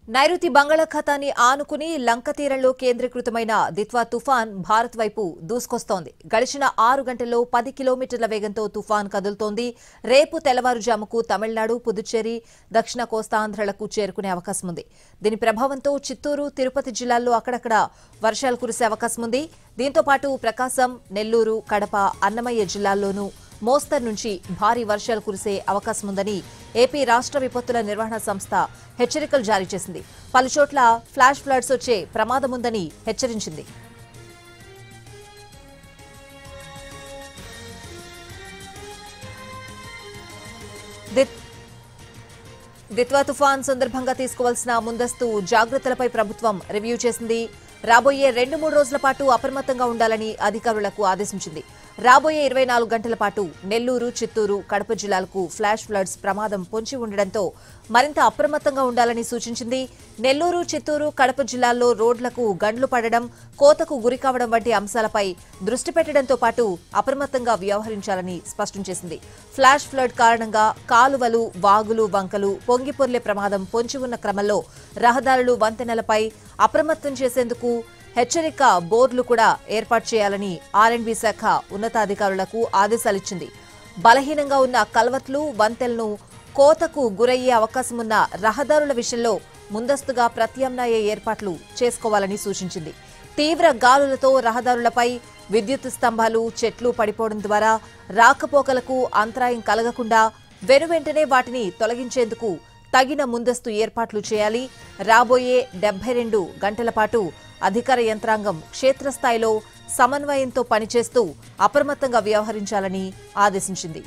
నైరుతి బంగాళాఖాతాన్ని ఆనుకుని లంక తీరంలో కేంద్రీకృతమైన దిత్వా తుఫాన్ భారత్ వైపు దూసుకొస్తోంది. గడిచిన 6 గంటల్లో 10 కిలోమీటర్ల వేగంతో తుఫాన్ కదులుతోంది. రేపు తెల్లవారుజాముకు తమిళనాడు, పుదుచ్చేరి, దక్షిణ కోస్తాంధ్రలకు చేరుకునే అవకాశం ఉంది. దీని ప్రభావంతో చిత్తూరు, తిరుపతి జిల్లాల్లో అక్కడక్కడ వర్షాలు కురిసే అవకాశం ఉంది. దీంతో పాటు ప్రకాశం, నెల్లూరు, కడప, అన్నమయ్య జిల్లాల్లోనూ మోస్తరు నుంచి భారీ వర్షాలు కురిసే అవకాశం ఉందని ఏపీ రాష్ట్ర విపత్తుల నిర్వహణ సంస్థ హెచ్చరికలు జారీ చేసింది. పలుచోట్ల ఫ్లాష్ ఫ్లడ్స్ వచ్చే ప్రమాదం ఉందని హెచ్చరించింది. దిత్వా తుఫాన్ సందర్భంగా తీసుకోవాల్సిన ముందస్తు జాగ్రత్తలపై ప్రభుత్వం రివ్యూ చేసింది. రాబోయే 2-3 రోజుల పాటు అప్రమత్తంగా ఉండాలని అధికారులకు ఆదేశించింది. రాబోయే 24 గంటల పాటు నెల్లూరు, చిత్తూరు, కడప జిల్లాలకు ఫ్లాష్ ఫ్లడ్స్ ప్రమాదం పొంచి ఉండడంతో మరింత అప్రమత్తంగా ఉండాలని సూచించింది. నెల్లూరు, చిత్తూరు, కడప జిల్లాల్లో రోడ్లకు గండ్లు పడడం, కోతకు గురికావడం వంటి అంశాలపై దృష్టి పెట్టడంతో పాటు అప్రమత్తంగా వ్యవహరించాలని స్పష్టం చేసింది. ఫ్లాష్ ఫ్లడ్ కారణంగా కాలువలు, వాగులు, వంకలు పొంగిపొర్లే ప్రమాదం పొంచి ఉన్న క్రమంలో రహదారులు, వంతెనలపై అప్రమత్తం చేసేందుకు హెచ్చరిక బోర్డులు కూడా ఏర్పాటు చేయాలని ఆర్ఎండ్బీ శాఖ ఉన్నతాధికారులకు ఆదేశాలిచ్చింది. బలహీనంగా ఉన్న కల్వట్లు, వంతెనలను కోతకు గురయ్యే అవకాశం ఉన్న రహదారుల విషయంలో ముందస్తుగా ప్రత్యామ్నాయ ఏర్పాట్లు చేసుకోవాలని సూచించింది. తీవ్ర గాలులతో రహదారులపై విద్యుత్ స్తంభాలు, చెట్లు పడిపోవడం ద్వారా రాకపోకలకు అంతరాయం కలగకుండా వెనువెంటనే వాటిని తొలగించేందుకు తగిన ముందస్తు ఏర్పాట్లు చేయాలి. రాబోయే 72 గంటల పాటు అధికార యంత్రాంగం క్షేత్రస్థాయిలో సమన్వయంతో పనిచేస్తూ అప్రమత్తంగా వ్యవహరించాలని ఆదేశించింది.